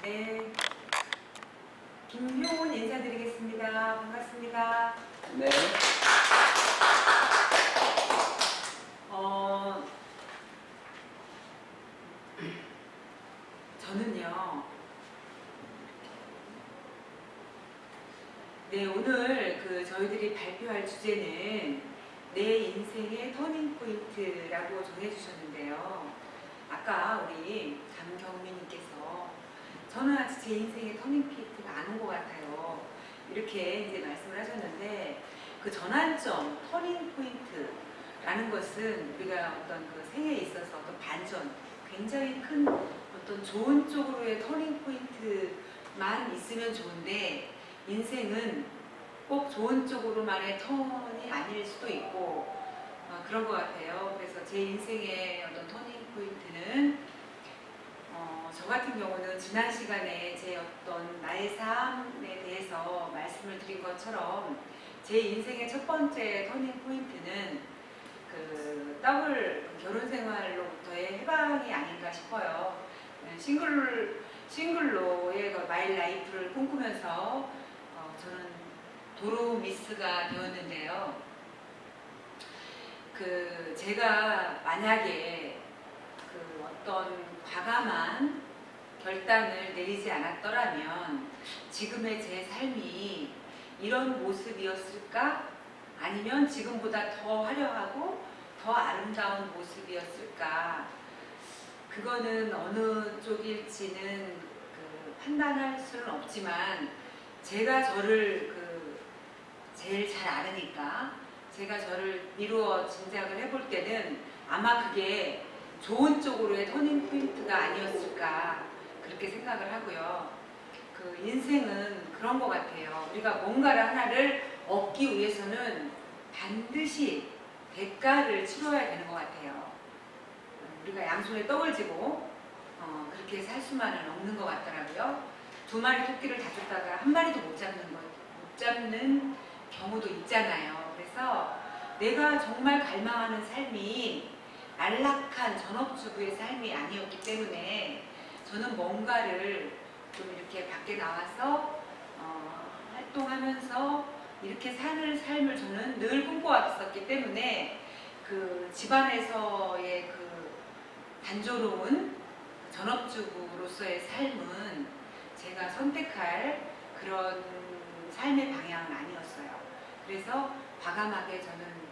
네, 김효은 인사드리겠습니다. 반갑습니다. 네. 저는요, 네, 오늘 저희들이 발표할 주제는 내 인생의 터닝 포인트라고 정해주셨는데요. 아까 우리 강경민님께서 저는 아직 제 인생의 터닝 포인트가 안 온 것 같아요. 이렇게 이제 말씀을 하셨는데 그 전환점, 터닝 포인트라는 것은 우리가 어떤 그 생애에 있어서 어떤 반전, 굉장히 큰 어떤 좋은 쪽으로의 터닝 포인트만 있으면 좋은데 인생은 꼭 좋은 쪽으로만의 턴이 아닐 수도 있고 그런 것 같아요. 그래서 제 인생의 어떤 터닝 포인트는 저 같은 경우는 지난 시간에 제 어떤 나의 삶에 대해서 말씀을 드린 것처럼 제 인생의 첫 번째 터닝 포인트는 그 더블 결혼 생활로부터의 해방이 아닌가 싶어요. 싱글로의 마이 라이프를 꿈꾸면서 저는 도로 미스가 되었는데요. 제가 만약에 어떤 과감한 결단을 내리지 않았더라면 지금의 제 삶이 이런 모습이었을까? 아니면 지금보다 더 화려하고 더 아름다운 모습이었을까? 그거는 어느 쪽일지는 판단할 수는 없지만 제가 저를 제일 잘 아르니까 제가 저를 미루어 짐작을 해볼 때는 아마 그게 좋은 쪽으로의 터닝 포인트가 아니었을까 그렇게 생각을 하고요. 인생은 그런 것 같아요. 우리가 뭔가를 하나를 얻기 위해서는 반드시 대가를 치러야 되는 것 같아요. 우리가 양손에 떡을 쥐고 그렇게 살 수만은 없는 것 같더라고요. 두 마리 토끼를 다줬다가 한 마리도 못 잡는 경우도 있잖아요. 그래서 내가 정말 갈망하는 삶이 안락한 전업주부의 삶이 아니었기 때문에 저는 뭔가를 좀 이렇게 밖에 나와서 활동하면서 이렇게 사는 삶을 저는 늘 꿈꿔왔었기 때문에 집안에서의 단조로운 전업주부로서의 삶은 제가 선택할 그런 삶의 방향은 아니었어요. 그래서 과감하게 저는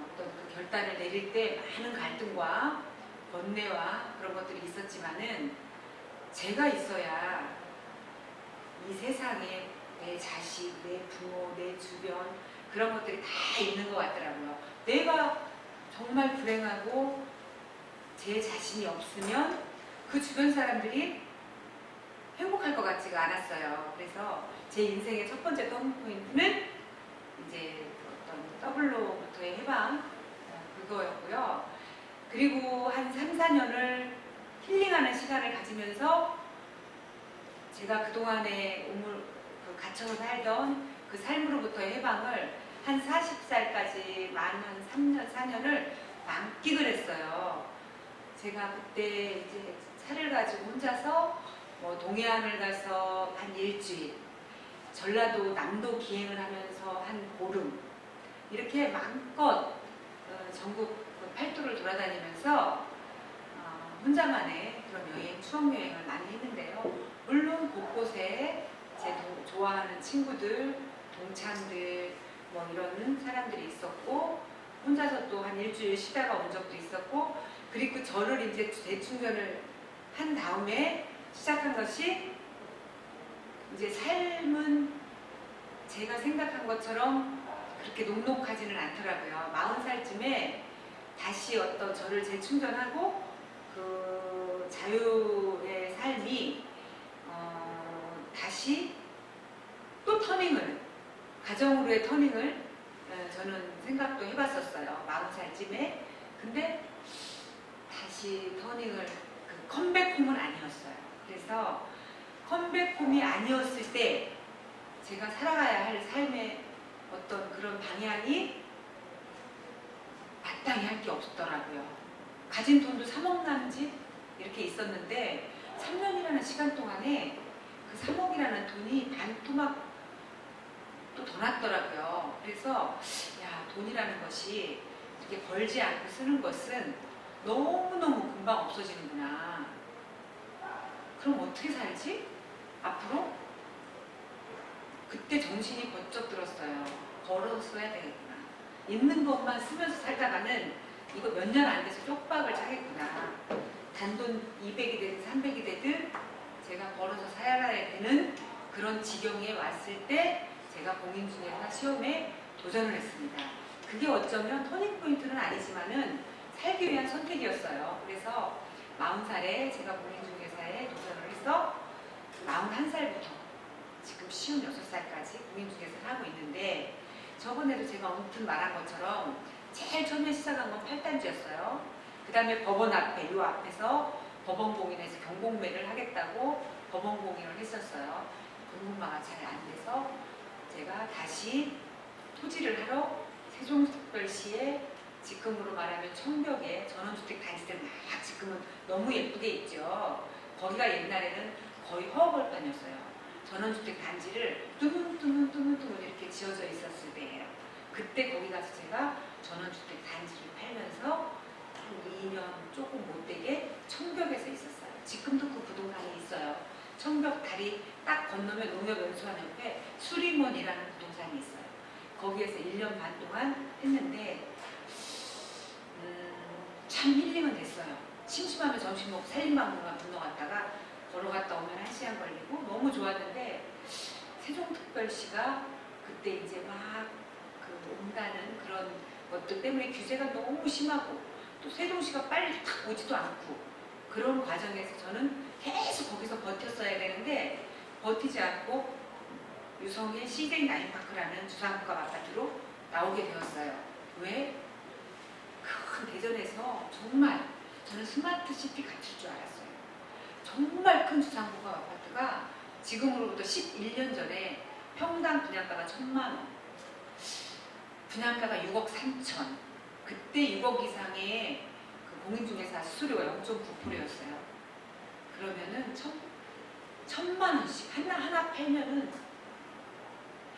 어떤 결단을 내릴 때 많은 갈등과 번뇌와 그런 것들이 있었지만은 제가 있어야 이 세상에 내 자식, 내 부모, 내 주변 그런 것들이 다 있는 것 같더라고요. 내가 정말 불행하고 제 자신이 없으면 그 주변 사람들이 행복할 것 같지가 않았어요. 그래서 제 인생의 첫 번째 터닝 포인트는 이제 어떤 더블로부터의 해방 그거였고요. 그리고 한 3, 4년을 힐링하는 시간을 가지면서 제가 그동안에 갇혀서 살던 그 삶으로부터의 해방을 한 40살까지 만 한 3년, 4년을 만끽을 했어요. 제가 그때 이제 차를 가지고 혼자서 동해안을 가서 한 일주일, 전라도 남도 기행을 하면서 한 보름, 이렇게 마음껏 전국 팔도를 돌아다니면서 혼자만의 그런 여행, 추억 여행을 많이 했는데요. 물론 곳곳에 제 좋아하는 친구들, 동창들, 이런 사람들이 있었고, 혼자서 또 한 일주일 쉬다가 온 적도 있었고, 그리고 저를 이제 재충전을 한 다음에 시작한 것이 이제 삶은 제가 생각한 것처럼 그렇게 녹록하지는 않더라고요. 40살쯤에 다시 어떤 저를 재충전하고 자유의 삶이 다시 또 터닝을, 가정으로의 터닝을 저는 생각도 해봤었어요. 40살쯤에. 근데 다시 터닝을 컴백홈은 아니었어요. 그래서 컴백홈이 아니었을 때 제가 살아가야 할 삶의 어떤 그런 방향이 마땅히 할 게 없더라고요. 가진 돈도 3억 남짓 이렇게 있었는데 3년이라는 시간 동안에 그 3억이라는 돈이 반토막 또 더 났더라고요. 그래서 야, 돈이라는 것이 이렇게 벌지 않고 쓰는 것은 너무너무 금방 없어지는구나. 그럼 어떻게 살지? 앞으로? 그때 정신이 번쩍 들었어요. 걸어서 써야 되겠구나. 있는 것만 쓰면서 살다가는 이거 몇 년 안 돼서 쪽박을 차겠구나. 단돈 200이 되든 300이 되든 제가 걸어서 살아야 되는 그런 지경에 왔을 때 제가 공인중개사 시험에 도전을 했습니다. 그게 어쩌면 터닝포인트는 아니지만은 살기 위한 선택이었어요. 그래서 40살에 제가 공인중개사에 도전을 해서 41살부터 지금 56살까지 공인중개사를 하고 있는데, 저번에도 제가 언뜻 말한 것처럼 제일 처음에 시작한 건 8단지였어요. 그 다음에 법원 앞에, 요 앞에서 법원공인에서 경공매를 하겠다고 법원공인을 했었어요. 공문마가 잘 안 돼서 제가 다시 토지를 하러 세종특별시에 지금으로 말하면 청벽에 전원주택 단지들 막 지금은 너무 예쁘게 있죠. 거기가 옛날에는 거의 허허벌판이었어요. 전원주택 단지를 뚜문뚜문 이렇게 지어져 있었을 때예요. 그때 거기 가서 제가 전원주택 단지를 팔면서 한 2년 조금 못되게 청벽에서 있었어요. 지금도 그 부동산이 있어요. 청벽 다리 딱 건너면 농협연수원 옆에 수림원이라는 부동산이 있어요. 거기에서 1년 반 동안 했는데 참 힐링은 됐어요. 심심하면 점심 먹고 살림방문만 건너갔다가 걸어갔다 오면 1시간 걸리고 너무 좋았는데, 세종특별시가 그때 이제 막 그 온다는 그런 것들 때문에 규제가 너무 심하고 또 세종시가 빨리 탁 오지도 않고 그런 과정에서 저는 계속 거기서 버텼어야 되는데 버티지 않고 유성의 CJ 나인파크라는 주상복합 아파트로 나오게 되었어요. 왜? 큰 대전에서 정말 저는 스마트시티 같을 줄 알았어요. 정말 큰 주상복합 아파트가 지금으로부터 11년 전에 평당 분양가가 1,000만 원, 분양가가 6억 3천, 그때 6억 이상의 그 공인중개사 수수료가 0.9%였어요. 그러면은 1,000만 원씩 하나 팔면은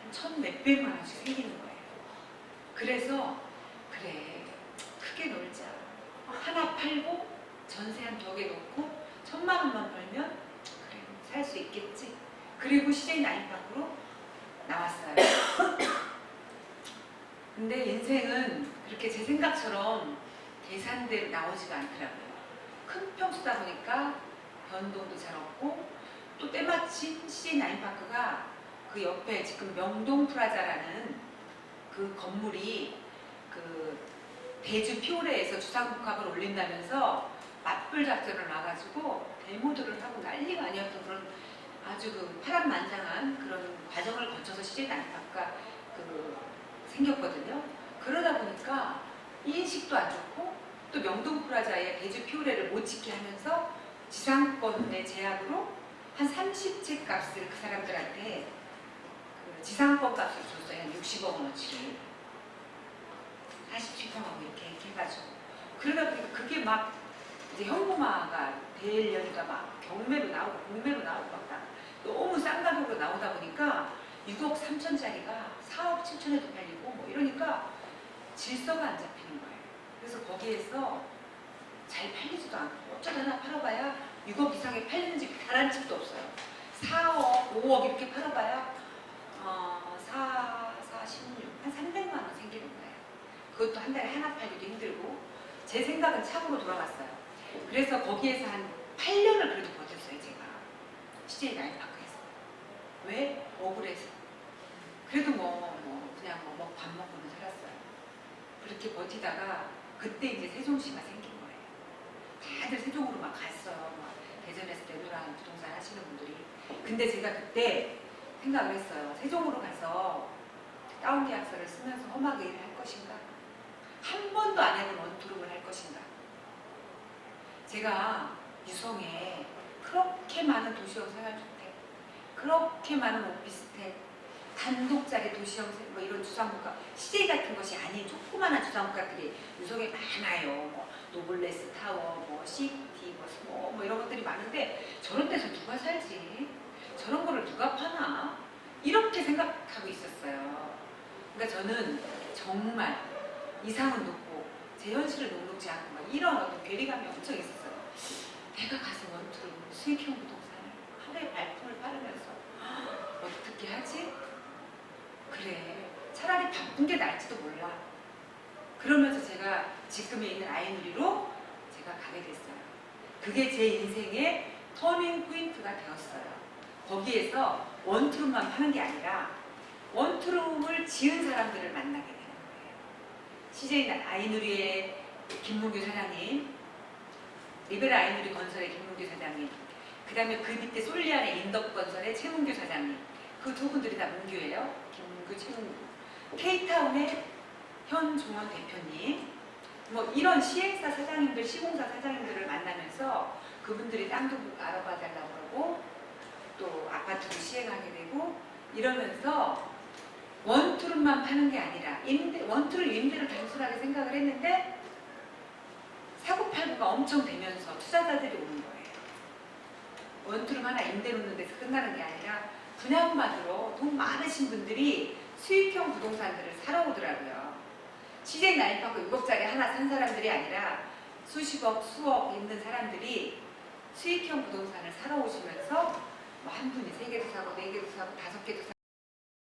한 1,100만 원씩 생기는 거예요. 그래서 그래, 크게 놀자. 하나 팔고 전세 한 덕에 놓고 1,000만 원만 벌면 그래, 살 수 있겠지. 그리고 CJ 나인파크로 나왔어요. 근데 인생은 그렇게 제 생각처럼 계산대로 나오지가 않더라고요. 큰 평수다 보니까 변동도 잘 없고, 또 때마침 CJ 나인파크가 그 옆에 지금 명동 프라자라는 그 건물이 그 대주 피오레에서 주상복합을 올린다면서 맞불 작전을 놔가지고 데모들을 하고 난리가 아니었던 그런 아주 그 파란만장한 그런 과정을 거쳐서 CJ 나인파크가 그 생겼거든요. 그러다 보니까 인식도 안 좋고 또 명동 프라자의 대주 피오레를 못 짓게 하면서 지상권의 제약으로 한 30채 값을 그 사람들한테 그 지상권 값을 줬어요. 한 60억 원어치를 47평하고 이렇게 해가지고. 그러다 보니까 그게 막 이제 현금화가 되려니까 막 경매로 나오고 공매로 나오고 막 너무 싼 가격으로 나오다 보니까 6억 3천짜리가 4억 7천에도 팔리고 뭐 이러니까 질서가 안 잡히는 거예요. 그래서 거기에서 잘 팔리지도 않고 어쩌다 하나 팔아봐야 6억 이상에 팔리는 집이 단 한 집도 없어요. 4억, 5억 이렇게 팔아봐야 16, 한 300만 원 생기는 거예요. 그것도 한 달에 하나 팔기도 힘들고. 제 생각은 착으로 돌아갔어요. 그래서 거기에서 한 8년을 그래도 버텼어요, 제가. CJ 나인파크에서. 왜? 억울해서. 그래도 그냥 밥 먹고는 살았어요. 그렇게 버티다가 그때 이제 세종시가 생긴 거예요. 다들 세종으로 막 갔어요. 막 대전에서 내놓으라 하는 부동산 하시는 분들이. 근데 제가 그때 생각을 했어요. 세종으로 가서 다운계약서를 쓰면서 험하게 일을 할 것인가? 한 번도 안 해본 원투룸을 할 것인가? 제가 유성에 그렇게 많은 도시형 생활주택, 그렇게 많은 오피스텔, 단독짜리 도시형 뭐 이런 주상복합, CJ 같은 것이 아닌 조그마한 주상복합들이 유성에 많아요. 뭐 노블레스 타워, 뭐 시티, 뭐 뭐 이런 것들이 많은데 저런 데서 누가 살지? 저런 거를 누가 파나? 이렇게 생각하고 있었어요. 그러니까 저는 정말 이상은 높고 제 현실을 녹록지 않고 막 이런 어떤 괴리감이 엄청 있었어요. 내가 가서 원투로 수익형 부동산을 하루에 발품을 팔으면서 어떻게 하지? 그래, 차라리 바쁜 게 나을지도 몰라. 그러면서 제가 지금에 있는 아이누리로 제가 가게 됐어요. 그게 제 인생의 터닝 포인트가 되었어요. 거기에서 원투룸만 파는 게 아니라 원투룸을 지은 사람들을 만나게 되는 거예요. CJ 아이누리의 김문규 사장님, 리베라 아이누리 건설의 김문규 사장님, 그 다음에 그 밑에 솔리안의 인덕건설의 최문규 사장님, 그 두 분들이 다 문규예요. 김문규, 최문규. K타운의 현종원 대표님, 뭐 이런 시행사 사장님들, 시공사 사장님들을 만나면서 그분들이 땅도 알아봐 달라고 그러고 또 아파트도 시행하게 되고 이러면서 원투룸만 파는 게 아니라 원투룸 임대를 단순하게 생각을 했는데 사고팔고가 엄청 되면서 투자자들이 오는 거예요. 원투룸 하나 임대 놓는 데서 끝나는 게 아니라 분양받으러 돈 많으신 분들이 수익형 부동산들을 사러 오더라고요. CJ 나인파크 6억짜리 하나 산 사람들이 아니라 수십억, 수억 있는 사람들이 수익형 부동산을 사러 오시면서 뭐 한 분이 3개도 사고 4개도 사고 5개도 사고